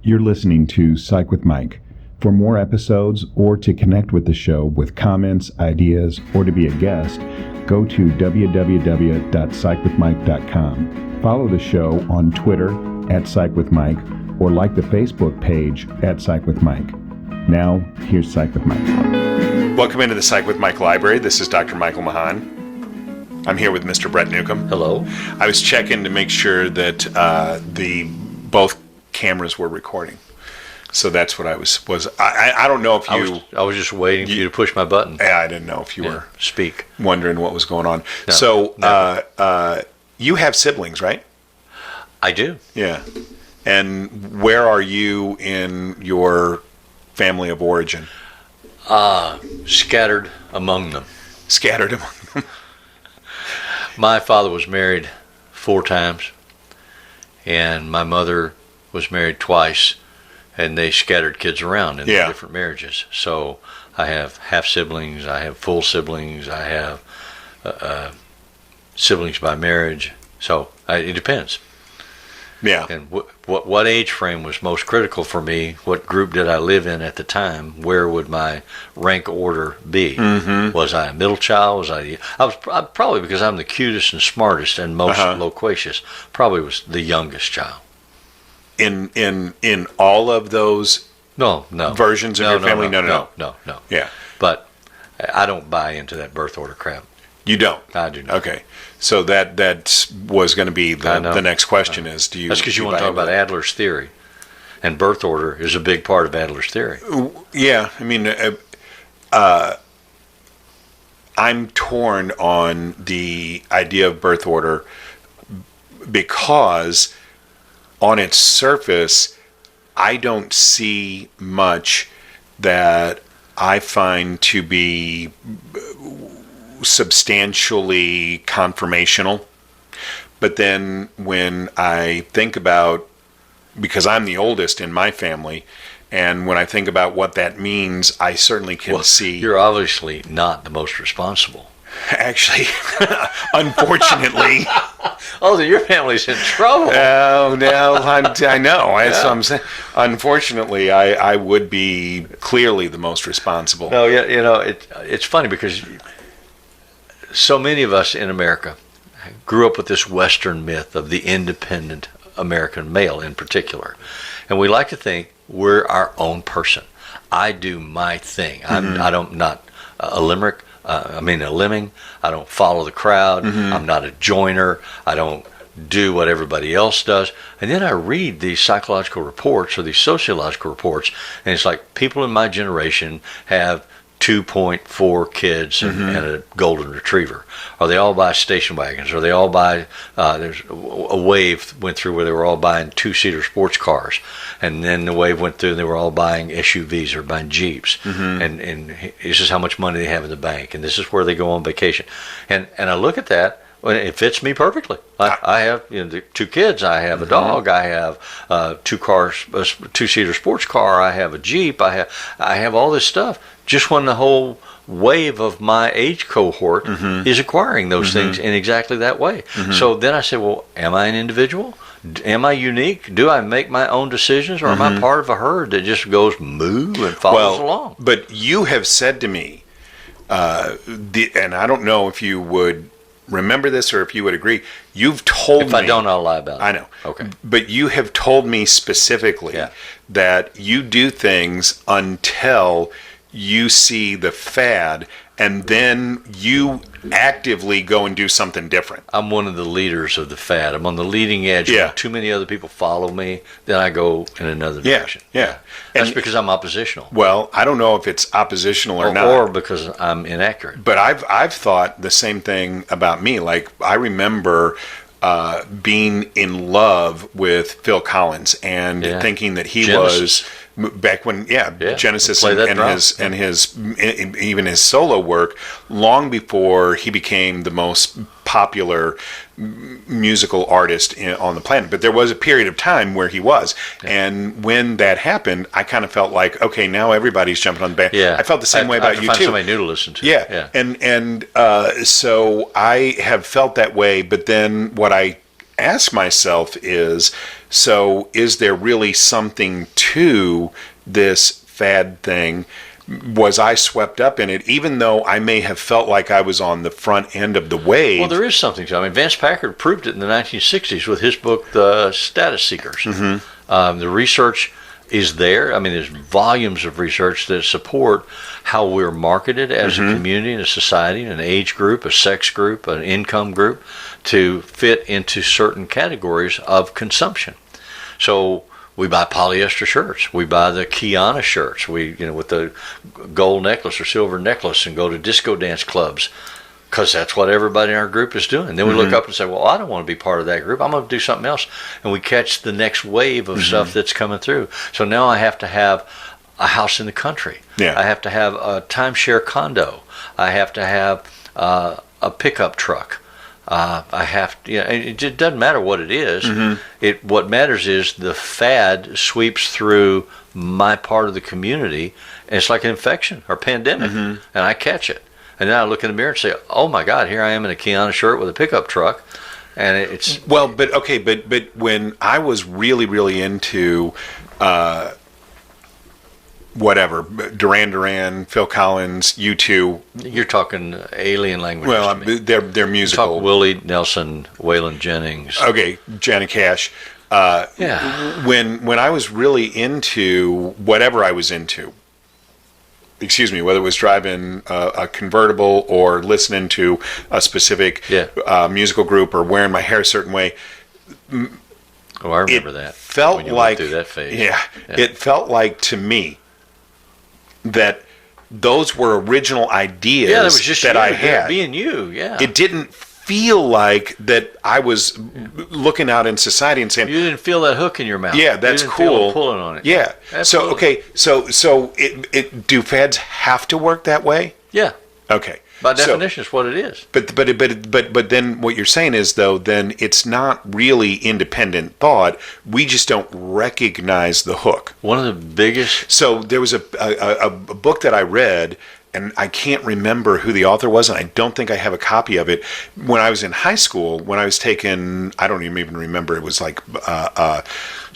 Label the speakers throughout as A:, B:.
A: You're listening to Psych with Mike. For more episodes or to connect with the show with comments, ideas, or to be a guest, go to www.psychwithmike.com. Follow the show on Twitter @PsychWithMike or like the Facebook page @PsychWithMike. Now, here's Psych with Mike.
B: Welcome into the Psych with Mike library. This is Dr. Michael Mahan. I'm here with Mr. Brett Newcomb.
C: Hello.
B: I was checking to make sure that both cameras were recording. So that's what I was. I don't know if you.
C: I was just waiting for you to push my button.
B: Yeah, I didn't know if you were
C: speak
B: wondering what was going on.
C: No,
B: so you have siblings, right?
C: I do.
B: Yeah. And where are you in your family of origin?
C: Scattered among them.
B: Scattered among them.
C: My father was married 4 times, and my mother was married twice, and they scattered kids around in different marriages. So I have half siblings, I have full siblings, I have siblings by marriage. So it depends.
B: Yeah.
C: And what age frame was most critical for me? What group did I live in at the time? Where would my rank order be? Mm-hmm. Was I a middle child? I was probably, because I'm the cutest and smartest and most loquacious, probably was the youngest child.
B: In all of those versions of your family? No. Yeah.
C: But I don't buy into that birth order crap.
B: You don't?
C: I do not.
B: Okay. So that was going to be the next question is, do you...
C: That's because you want to talk about Adler's theory. And birth order is a big part of Adler's theory.
B: Yeah. I mean, I'm torn on the idea of birth order because on its surface, I don't see much that I find to be substantially confirmational. But then when I think about, because I'm the oldest in my family, and when I think about what that means, I certainly can see...
C: You're obviously not the most responsible.
B: Actually, unfortunately...
C: Oh, your family's in trouble.
B: Oh, no, I know. That's what I'm saying. Unfortunately, I would be clearly the most responsible.
C: No, it's funny because so many of us in America grew up with this Western myth of the independent American male in particular. And we like to think we're our own person. I do my thing. I'm not a limerick. A lemming. I don't follow the crowd. I'm not a joiner. I don't do what everybody else does. And then I read these psychological reports or these sociological reports, and it's like people in my generation have 2.4 kids and a golden retriever. Or they all buy station wagons. Or they all buy, there's a wave went through where they were all buying 2-seater sports cars. And then the wave went through and they were all buying SUVs or buying Jeeps. And this is how much money they have in the bank. And this is where they go on vacation. And I look at that. It fits me perfectly. I have the 2 kids. I have a dog. I have 2 cars, a 2-seater sports car. I have a Jeep. I have all this stuff. Just when the whole wave of my age cohort is acquiring those things in exactly that way. So then I said, well, am I an individual? Am I unique? Do I make my own decisions, or am I part of a herd that just goes moo and follows along?
B: But you have said to me, and I don't know if you would remember this or if you would agree, you've told me...
C: If I don't, I'll lie about it.
B: I know.
C: Okay.
B: But you have told me specifically that you do things until you see the fad, and then you actively go and do something different.
C: I'm one of the leaders of the fad. I'm on the leading edge. When too many other people follow me, then I go in another direction.
B: Yeah.
C: That's because I'm oppositional.
B: Well, I don't know if it's oppositional or not.
C: Or because I'm inaccurate.
B: But I've thought the same thing about me. Like, I remember being in love with Phil Collins and thinking that he was... Back when, Genesis and his even his solo work, long before he became the most popular musical artist on the planet. But there was a period of time where he was, and when that happened, I kind of felt like, okay, now everybody's jumping on the band.
C: Yeah,
B: I felt the same way about you
C: find
B: too.
C: Somebody new to listen to.
B: Yeah. And so I have felt that way. But then what I ask myself is, So is there really something to this fad thing? Was I swept up in it, even though I may have felt like I was on the front end of the wave?
C: Well, there is something to it. I mean, Vance Packard proved it in the 1960s with his book, The Status Seekers. Mm-hmm. The research is there. I mean, there's volumes of research that support how we're marketed as a community and a society, an age group, a sex group, an income group, to fit into certain categories of consumption. So we buy polyester shirts. We buy the Kiana shirts. We, with the gold necklace or silver necklace, and go to disco dance clubs because that's what everybody in our group is doing. Then we look up and say, well, I don't want to be part of that group. I'm going to do something else. And we catch the next wave of stuff that's coming through. So now I have to have a house in the country.
B: Yeah.
C: I have to have a timeshare condo. I have to have a pickup truck. I have to, it doesn't matter what it is. What matters is the fad sweeps through my part of the community, and it's like an infection or pandemic, and I catch it. And then I look in the mirror and say, oh my God, here I am in a Kiana shirt with a pickup truck. And it's...
B: Well, but when I was really, really into whatever, Duran, Phil Collins, U2.
C: You're talking alien language.
B: Well, they're musical.
C: Talk Willie Nelson, Waylon Jennings.
B: Okay, Johnny Cash.
C: Yeah.
B: When I was really into whatever I was into, whether it was driving a convertible or listening to a specific musical group or wearing my hair a certain way.
C: Oh, I remember that.
B: Felt
C: when you
B: like
C: went through that phase.
B: Yeah, it felt like to me that those were original ideas
C: that was just
B: that
C: you,
B: I had.
C: Being you, yeah.
B: It didn't feel like that I was looking out in society and saying,
C: you didn't feel that hook in your mouth.
B: yeah, that's
C: you didn't
B: cool.
C: Feel pulling on it.
B: Yeah.
C: Absolutely.
B: So do fads have to work that way?
C: Yeah.
B: Okay.
C: By definition, it's what it is.
B: But then what you're saying is, though, then it's not really independent thought. We just don't recognize the hook.
C: One of the biggest...
B: So there was a book that I read, and I can't remember who the author was, and I don't think I have a copy of it. When I was in high school, when I was taking, I don't even remember, it was like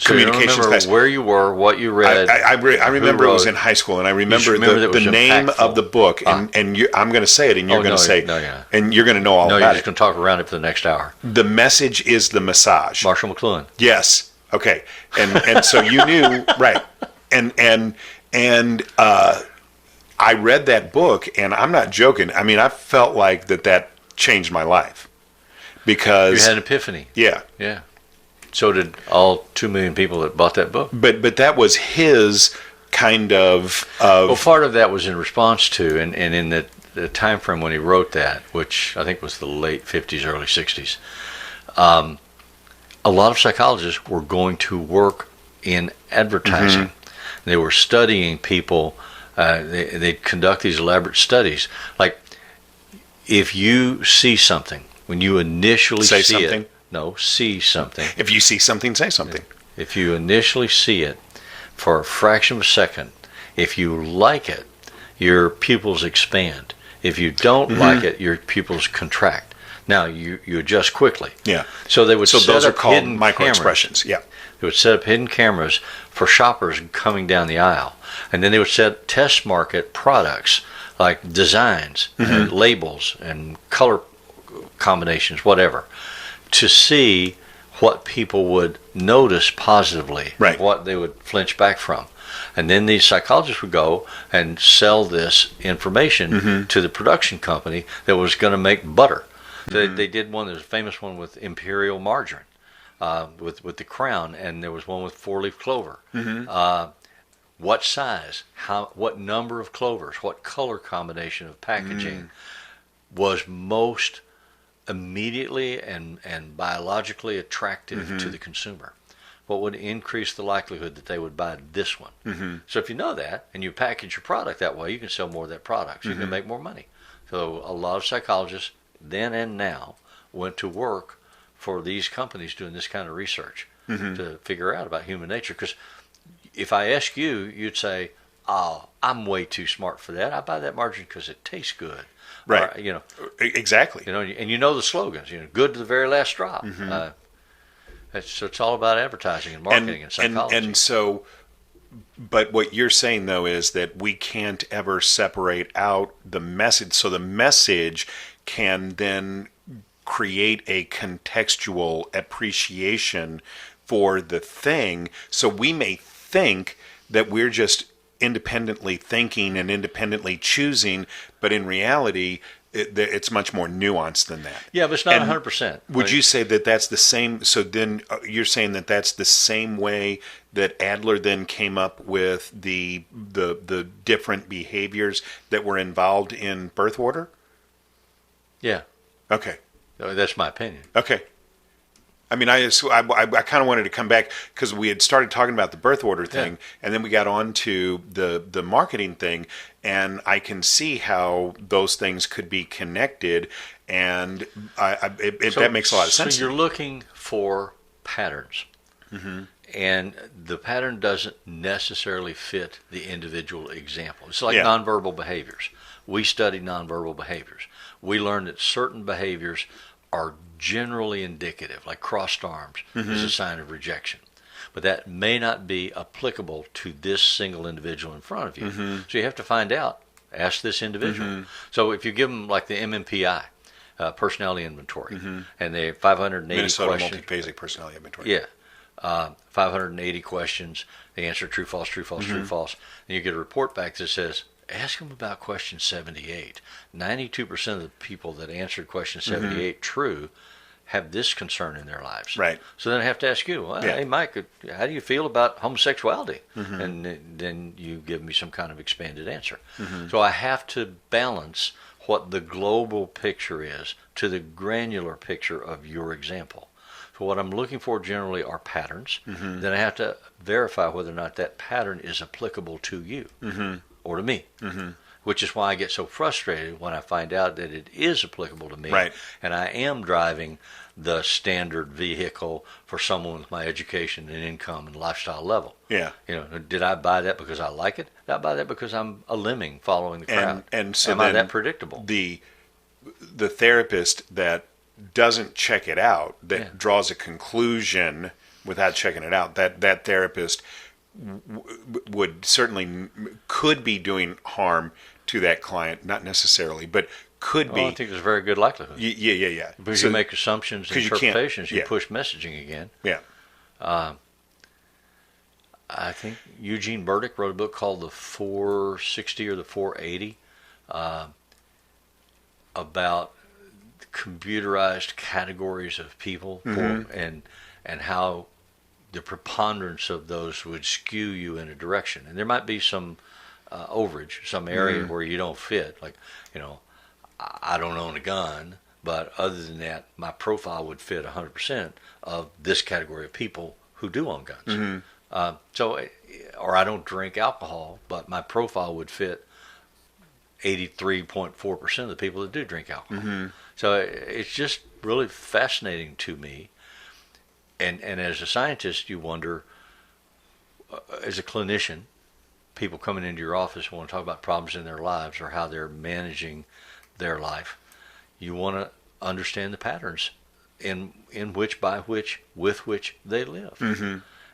B: communications
C: class.
B: class.
C: Where you were, what you read.
B: I remember it was in high school, and I remember the name
C: impactful.
B: of the book, and I'm going to say it, and you're going to say, and you're going to know all about it.
C: No, you're just going to talk around it for the next hour.
B: The message is the massage.
C: Marshall McLuhan.
B: Yes. Okay. And so you knew, right? And I read that book, and I'm not joking. I mean, I felt like that changed my life because
C: you had an epiphany.
B: Yeah.
C: Yeah. So did all 2 million people that bought that book.
B: But that was his kind of.
C: Well, part of that was in response to, and in the time frame when he wrote that, which I think was the late 50s, early 60s. A lot of psychologists were going to work in advertising. They were studying people. They'd conduct these elaborate studies. Like, if you see something, when you initially
B: see
C: something. See something.
B: If you see something, say something.
C: If you initially see it for a fraction of a second, if you like it, your pupils expand. If you don't like it, your pupils contract. Now, you adjust quickly.
B: Yeah.
C: So they would set
B: those
C: up
B: are called
C: hidden
B: micro-expressions.
C: cameras. Yeah. They would set up hidden cameras for shoppers coming down the aisle. And then they would test market products like designs and labels and color combinations, whatever, to see what people would notice positively,
B: right,
C: what they would flinch back from. And then these psychologists would go and sell this information to the production company that was going to make butter. They did one, there's a famous one with Imperial margarine, with the crown, and there was one with 4-leaf clover. What size, what number of clovers, what color combination of packaging was most immediately and biologically attractive to the consumer? What would increase the likelihood that they would buy this one? So if you know that and you package your product that way, you can sell more of that product. So you can make more money. So a lot of psychologists then and now went to work for these companies doing this kind of research to figure out about human nature. Because if I ask you, you'd say, "Oh, I'm way too smart for that. I buy that margarine because it tastes good."
B: Right.
C: Or,
B: exactly.
C: And you know the slogans. Good to the very last drop. It's all about advertising and marketing and psychology.
B: And so, but what you're saying though is that we can't ever separate out the message. So the message can then create a contextual appreciation for the thing. So we may think that we're just independently thinking and independently choosing, but in reality, it's much more nuanced than that.
C: Yeah, but it's not 100%.
B: Would you say that that's the same? So then you're saying that that's the same way that Adler then came up with the different behaviors that were involved in birth order?
C: Yeah.
B: Okay.
C: That's my opinion.
B: Okay. I mean, I kind of wanted to come back because we had started talking about the birth order thing, and then we got on to the marketing thing, and I can see how those things could be connected, and that makes a lot of sense.
C: So you're looking for patterns, and the pattern doesn't necessarily fit the individual example. It's like nonverbal behaviors. We study nonverbal behaviors. We learned that certain behaviors are generally indicative, like crossed arms is a sign of rejection. But that may not be applicable to this single individual in front of you. So you have to find out, ask this individual. So if you give them like the MMPI, personality inventory, and they 580
B: Minnesota
C: questions.
B: Multiphasic Personality Inventory.
C: Yeah. 580 questions. They answer true, false, true, false, true, false. And you get a report back that says, ask them about question 78. 92% of the people that answered question 78 true have this concern in their lives.
B: Right.
C: So then I have to ask you, well, hey, Mike, how do you feel about homosexuality? And then you give me some kind of expanded answer. So I have to balance what the global picture is to the granular picture of your example. So what I'm looking for generally are patterns. Then I have to verify whether or not that pattern is applicable to you. Or to me, which is why I get so frustrated when I find out that it is applicable to me, and I am driving the standard vehicle for someone with my education and income and lifestyle level.
B: Yeah.
C: Did I buy that because I like it? Did I buy that because I'm a lemming following the crowd?
B: And so
C: am I that predictable?
B: The therapist that doesn't check it out, that draws a conclusion without checking it out, that therapist would certainly could be doing harm to that client, not necessarily, but could be.
C: I think there's a very good likelihood.
B: Yeah.
C: Because you make assumptions and interpretations, you push messaging again.
B: Yeah.
C: I think Eugene Burdick wrote a book called The 460 or The 480 about computerized categories of people and how the preponderance of those would skew you in a direction. And there might be some overage, some area where you don't fit. Like, I don't own a gun, but other than that, my profile would fit 100% of this category of people who do own guns. Or I don't drink alcohol, but my profile would fit 83.4% of the people that do drink alcohol. So it's just really fascinating to me. And as a scientist, you wonder, as a clinician, people coming into your office want to talk about problems in their lives or how they're managing their life. You want to understand the patterns in which, by which, with which they live.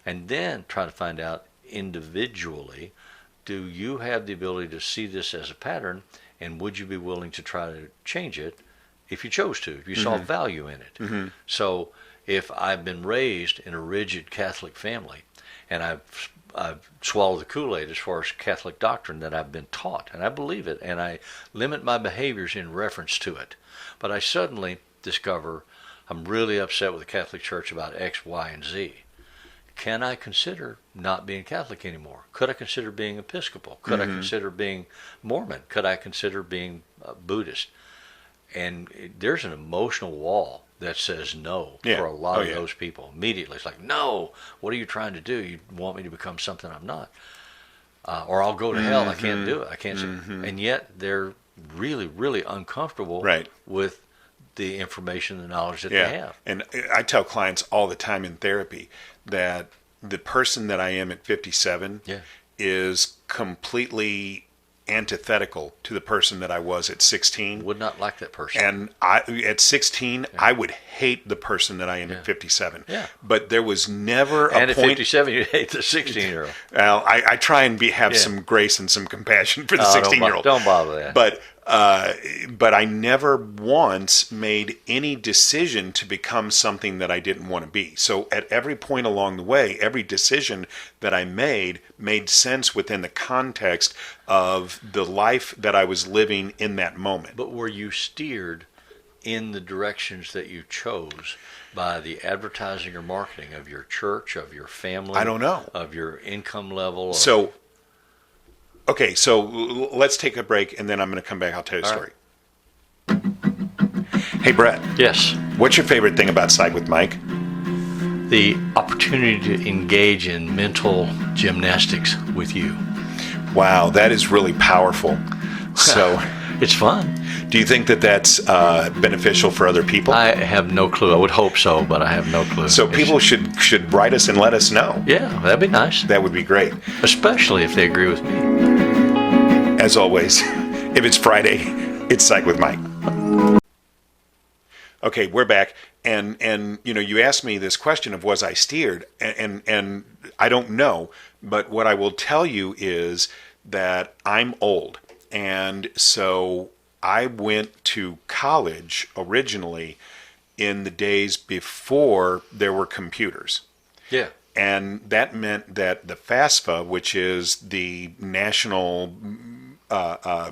C: And then try to find out individually, do you have the ability to see this as a pattern, and would you be willing to try to change it if you chose to, if you saw value in it? So if I've been raised in a rigid Catholic family and I've swallowed the Kool-Aid as far as Catholic doctrine that I've been taught, and I believe it, and I limit my behaviors in reference to it, but I suddenly discover I'm really upset with the Catholic Church about X, Y, and Z. Can I consider not being Catholic anymore? Could I consider being Episcopal? Could I consider being Mormon? Could I consider being Buddhist? And there's an emotional wall that says no for a lot of those people immediately. It's like, no, what are you trying to do? You want me to become something I'm not. Or I'll go to hell. I can't do it. I can't. And yet they're really, really uncomfortable with the information, the knowledge that they have.
B: And I tell clients all the time in therapy that the person that I am at 57 is completely antithetical to the person that I was at 16.
C: Would not like that person.
B: And at 16, I would hate the person that I am at 57.
C: Yeah.
B: But there was never a point...
C: And at 57, you hate the 16-year-old.
B: Well, I try and have some grace and some compassion for the 16-year-old.
C: Don't bother that.
B: But I never once made any decision to become something that I didn't want to be. So at every point along the way, every decision that I made sense within the context of the life that I was living in that moment.
C: But were you steered in the directions that you chose by the advertising or marketing of your church, of your family?
B: I don't know.
C: Of your income level?
B: Okay, so let's take a break, and then I'm going to come back. I'll tell you a story. Right. Hey, Brett.
C: Yes.
B: What's your favorite thing about Psych with Mike?
C: The opportunity to engage in mental gymnastics with you.
B: Wow, that is really powerful. So,
C: it's fun.
B: Do you think that that's beneficial for other people?
C: I have no clue. I would hope so, but I have no clue.
B: So people should write us and let us know.
C: Yeah, that'd be nice.
B: That would be great.
C: Especially if they agree with me.
B: As always, if it's Friday, it's Psych with Mike. Okay, we're back, and you asked me this question of was I steered, and I don't know, but what I will tell you is that I'm old, and so I went to college originally in the days before there were computers.
C: Yeah.
B: And that meant that the FAFSA, which is the national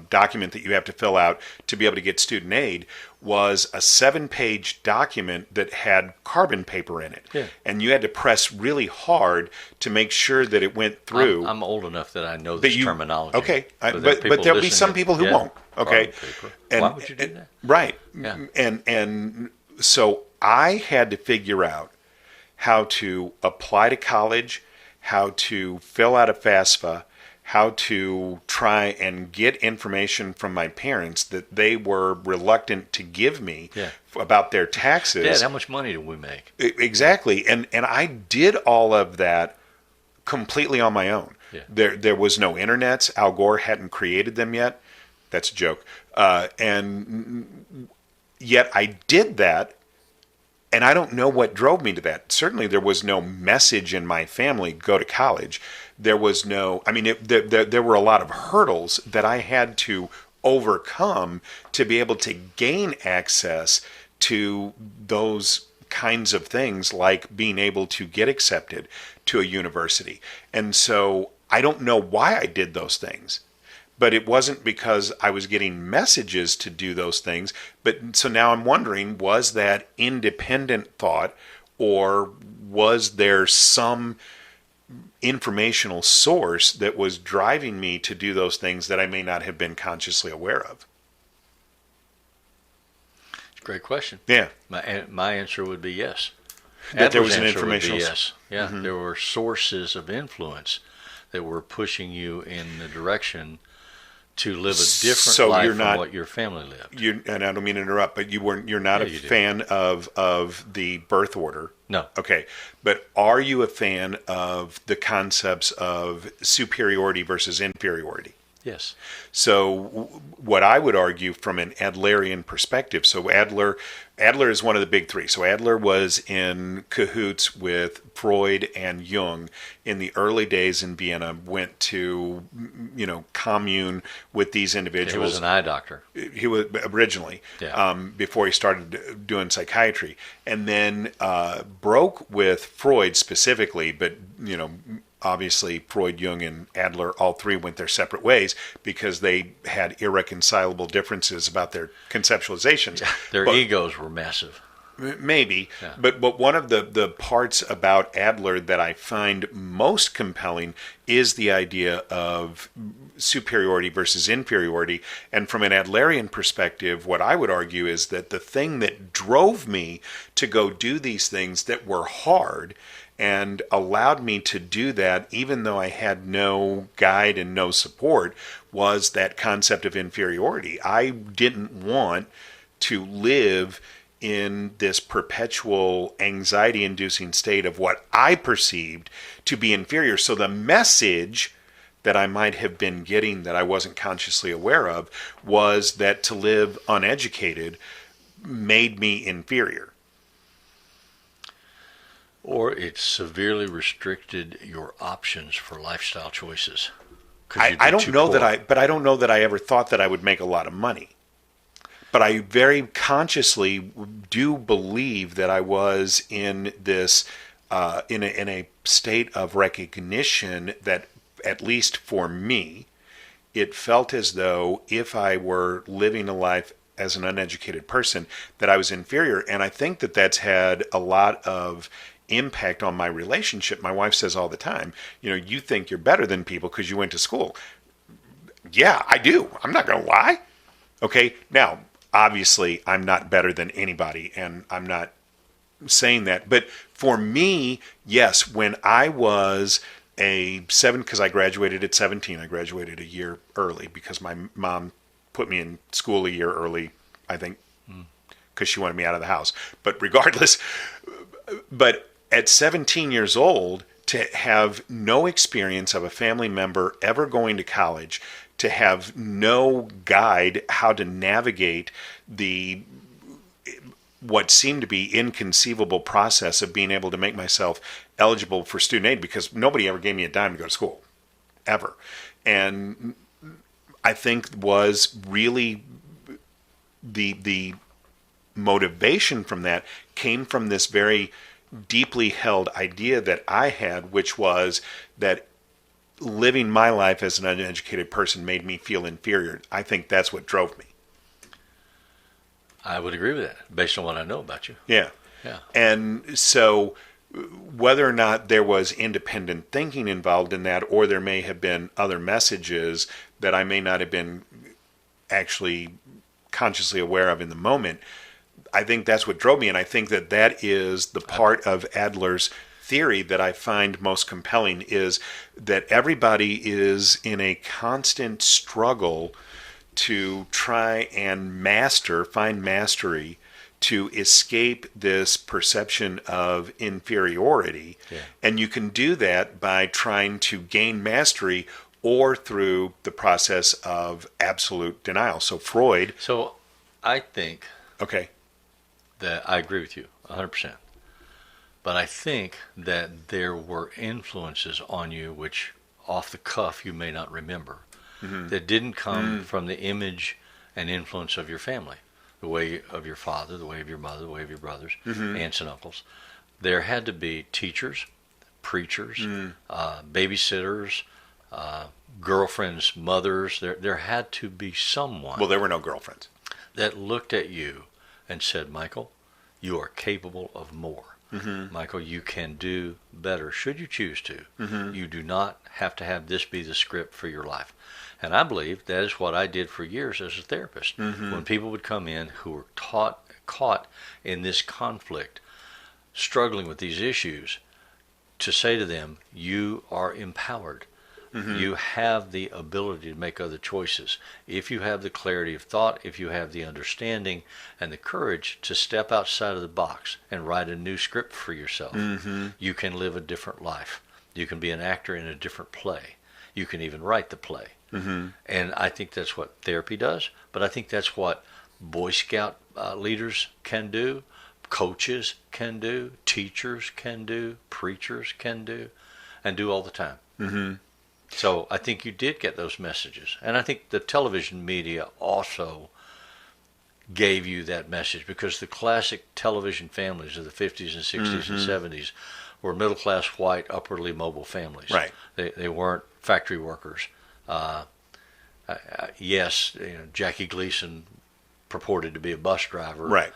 B: document that you have to fill out to be able to get student aid, was a 7-page document that had carbon paper in it.
C: Yeah.
B: And you had to press really hard to make sure that it went through.
C: I'm old enough that I know this terminology.
B: Okay, but there'll be some people who won't. Okay,
C: why would you do that?
B: Right.
C: Yeah.
B: And so I had to figure out how to apply to college, how to fill out a FAFSA, how to try and get information from my parents that they were reluctant to give me about their taxes.
C: Dad, how much money do we make?
B: Exactly. And I did all of that completely on my own.
C: Yeah.
B: There was no internets. Al Gore hadn't created them yet. That's a joke. And yet I did that. And I don't know what drove me to that. Certainly there was no message in my family, go to college. There was no, there were a lot of hurdles that I had to overcome to be able to gain access to those kinds of things, like being able to get accepted to a university. And so I don't know why I did those things. But it wasn't because I was getting messages to do those things. But so now I'm wondering, was that independent thought, or was there some informational source that was driving me to do those things that I may not have been consciously aware of?
C: It's a great question.
B: Yeah.
C: My answer would be yes.
B: That there was
C: Adler's
B: an
C: answer would be
B: informational
C: yes. Yeah, there were sources of influence that were pushing you in the direction to live a different life from what your family lived.
B: And I don't mean to interrupt, but you're not a fan of the birth order.
C: No.
B: Okay. But are you a fan of the concepts of superiority versus inferiority?
C: Yes.
B: So what I would argue from an Adlerian perspective, so Adler is one of the big three. So Adler was in cahoots with Freud and Jung in the early days in Vienna, went to, commune with these individuals.
C: He was an eye doctor.
B: He was originally, before he started doing psychiatry, and then broke with Freud specifically, but, obviously, Freud, Jung, and Adler, all three went their separate ways because they had irreconcilable differences about their conceptualizations.
C: Yeah, their egos were massive.
B: Maybe, but one of the parts about Adler that I find most compelling is the idea of superiority versus inferiority. And from an Adlerian perspective, what I would argue is that the thing that drove me to go do these things that were hard and allowed me to do that even though I had no guide and no support was that concept of inferiority. I didn't want to live in this perpetual anxiety-inducing state of what I perceived to be inferior. So the message that I might have been getting that I wasn't consciously aware of was that to live uneducated made me inferior.
C: Or it severely restricted your options for lifestyle choices.
B: I don't know that I ever thought that I would make a lot of money. But I very consciously do believe that I was in this, in a state of recognition that, at least for me, it felt as though if I were living a life as an uneducated person, that I was inferior. And I think that that's had a lot of impact on my relationship. My wife says all the time, you think you're better than people because you went to school. Yeah, I do. I'm not going to lie. Okay, now, obviously, I'm not better than anybody, and I'm not saying that. But for me, yes, when I was because I graduated at 17, I graduated a year early because my mom put me in school a year early, I think, because she wanted me out of the house. But regardless, but at 17 years old, to have no experience of a family member ever going to college, to have no guide how to navigate what seemed to be inconceivable process of being able to make myself eligible for student aid, because nobody ever gave me a dime to go to school, ever. And I think was really the motivation from that came from this very deeply held idea that I had, which was that living my life as an uneducated person made me feel inferior. I think that's what drove me.
C: I would agree with that, based on what I know about you.
B: Yeah.
C: Yeah.
B: And so whether or not there was independent thinking involved in that, or there may have been other messages that I may not have been actually consciously aware of in the moment, I think that's what drove me. And I think that that is the part of Adler's theory that I find most compelling, is that everybody is in a constant struggle to try and find mastery, to escape this perception of inferiority.
C: Yeah.
B: And you can do that by trying to gain mastery or through the process of absolute denial. So Freud...
C: So I think...
B: Okay.
C: That I agree with you 100%. But I think that there were influences on you which, off the cuff, you may not remember, that didn't come from the image and influence of your family, the way of your father, the way of your mother, the way of your brothers, aunts and uncles. There had to be teachers, preachers, babysitters, girlfriends' mothers. There had to be someone.
B: Well, there were no girlfriends.
C: That looked at you and said, Michael, you are capable of more. Michael, you can do better should you choose to. You do not have to have this be the script for your life. And I believe that is what I did for years as a therapist. When people would come in who were caught in this conflict, struggling with these issues, to say to them, you are empowered. You have the ability to make other choices. If you have the clarity of thought, if you have the understanding and the courage to step outside of the box and write a new script for yourself, you can live a different life. You can be an actor in a different play. You can even write the play. And I think that's what therapy does, but I think that's what Boy Scout leaders can do, coaches can do, teachers can do, preachers can do, and do all the time. So I think you did get those messages. And I think the television media also gave you that message, because the classic television families of the 50s and 60s and 70s were middle-class, white, upwardly mobile families.
B: Right.
C: They weren't factory workers. Yes, Jackie Gleason purported to be a bus driver.
B: Right.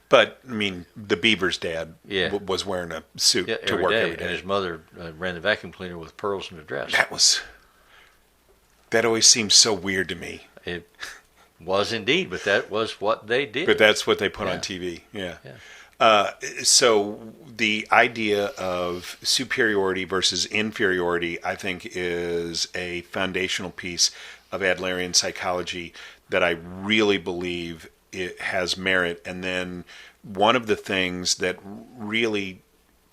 B: But, I mean, the Beaver's dad was wearing a suit to work every day.
C: And his mother ran the vacuum cleaner with pearls in a dress.
B: That always seems so weird to me.
C: It was indeed, but that was what they did.
B: But that's what they put on TV, so the idea of superiority versus inferiority, I think, is a foundational piece of Adlerian psychology that I really believe it has merit. And then one of the things that really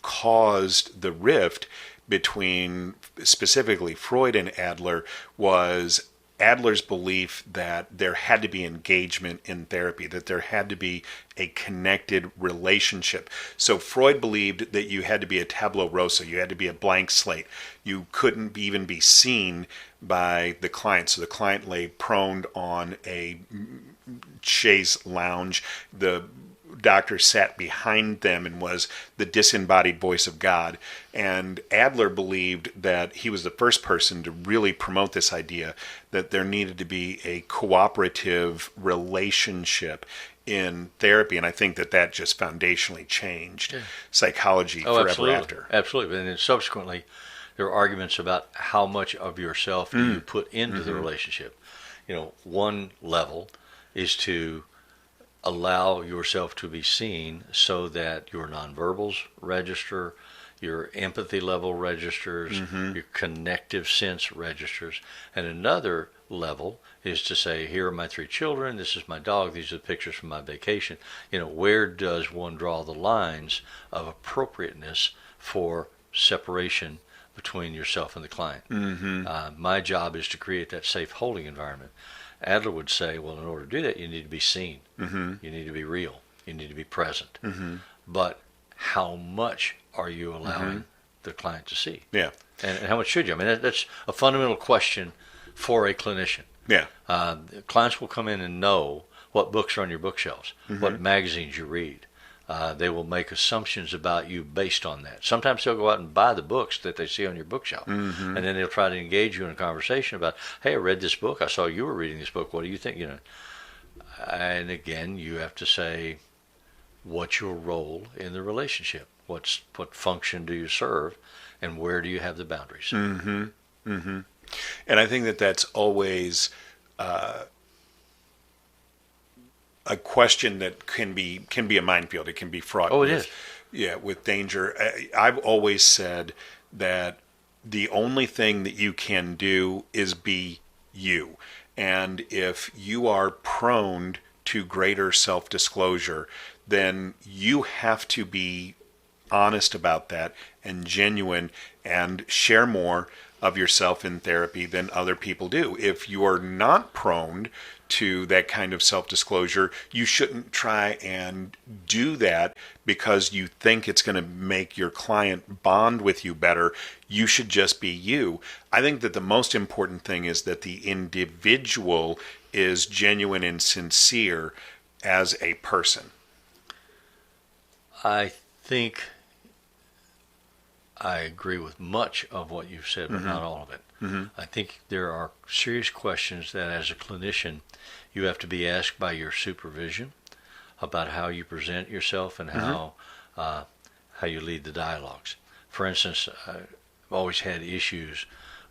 B: caused the rift between specifically Freud and Adler was Adler's belief that there had to be engagement in therapy, that there had to be a connected relationship. So Freud believed that you had to be a tabula rasa, you had to be a blank slate. You couldn't even be seen by the client. So the client lay prone on a chaise lounge. The doctor sat behind them and was the disembodied voice of God. And Adler believed that he was the first person to really promote this idea that there needed to be a cooperative relationship in therapy. And I think that just foundationally changed psychology forever after.
C: Absolutely. And then subsequently, there are arguments about how much of yourself do you put into the relationship. One level is to allow yourself to be seen so that your nonverbals register, your empathy level registers, your connective sense registers. And another level is to say, here are my 3 children, this is my dog, these are the pictures from my vacation. Where does one draw the lines of appropriateness for separation between yourself and the client? My job is to create that safe holding environment. Adler would say, well, in order to do that, you need to be seen. You need to be real. You need to be present. But how much are you allowing the client to see?
B: Yeah.
C: And how much should you? I mean, that's a fundamental question for a clinician.
B: Yeah.
C: Clients will come in and know what books are on your bookshelves, what magazines you read. They will make assumptions about you based on that. Sometimes they'll go out and buy the books that they see on your bookshelf. And then they'll try to engage you in a conversation about, hey, I read this book. I saw you were reading this book. What do you think? And again, you have to say, what's your role in the relationship? What function do you serve? And where do you have the boundaries?
B: And I think that's always a question that can be a minefield. It can be fraught.
C: Oh, it is.
B: Yeah, with danger. I've always said that the only thing that you can do is be you. And if you are prone to greater self-disclosure, then you have to be honest about that and genuine and share more of yourself in therapy than other people do. If you are not prone to that kind of self-disclosure, you shouldn't try and do that because you think it's going to make your client bond with you better. You should just be you. I think that the most important thing is that the individual is genuine and sincere as a person.
C: I think I agree with much of what you've said, but not all of it. I think there are serious questions that as a clinician you have to be asked by your supervision about how you present yourself and how you lead the dialogues. For instance, I've always had issues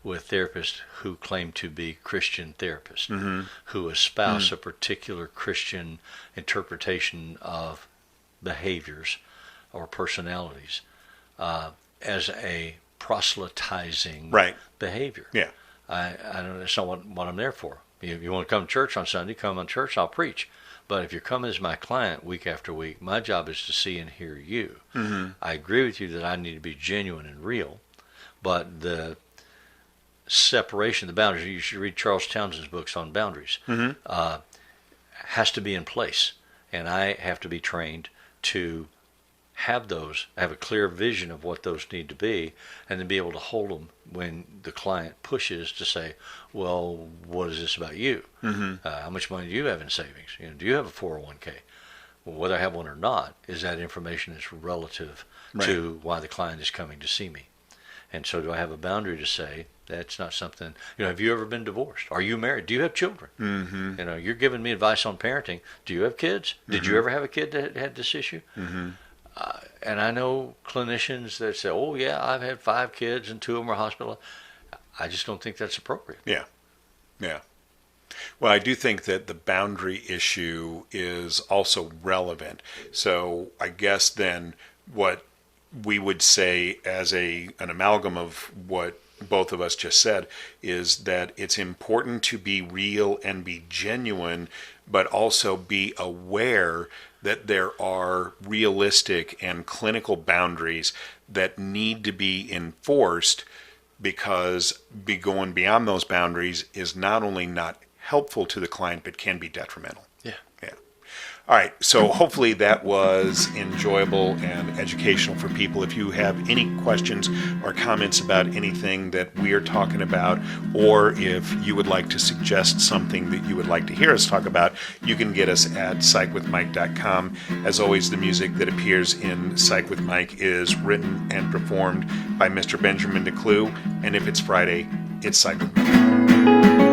C: with therapists who claim to be Christian therapists, who espouse a particular Christian interpretation of behaviors or personalities as a proselytizing behavior.
B: Yeah.
C: I don't. That's not what I'm there for. If you want to come to church on Sunday, come on church, I'll preach. But if you're coming as my client week after week, my job is to see and hear you. I agree with you that I need to be genuine and real, but the separation, the boundaries, you should read Charles Townsend's books on boundaries, has to be in place. And I have to be trained to have a clear vision of what those need to be, and then be able to hold them when the client pushes to say, well, what is this about you? How much money do you have in savings? Do you have a 401k? Well, whether I have one or not, is that information that's relative to why the client is coming to see me. And so do I have a boundary to say, that's not something, have you ever been divorced? Are you married? Do you have children? You're giving me advice on parenting. Do you have kids? Did you ever have a kid that had this issue? And I know clinicians that say, oh, yeah, I've had 5 kids and 2 of them were hospitalized. I just don't think that's appropriate.
B: Yeah. Well, I do think that the boundary issue is also relevant. So I guess then what we would say as an amalgam of what both of us just said is that it's important to be real and be genuine, but also be aware that there are realistic and clinical boundaries that need to be enforced, because going beyond those boundaries is not only not helpful to the client, but can be detrimental.
C: Yeah.
B: Yeah. All right. So hopefully that was enjoyable and educational for people. If you have any questions or comments about anything that we are talking about, or if you would like to suggest something that you would like to hear us talk about, you can get us at psychwithmike.com. As always, the music that appears in Psych with Mike is written and performed by Mr. Benjamin DeClue. And if it's Friday, it's Psych with Mike.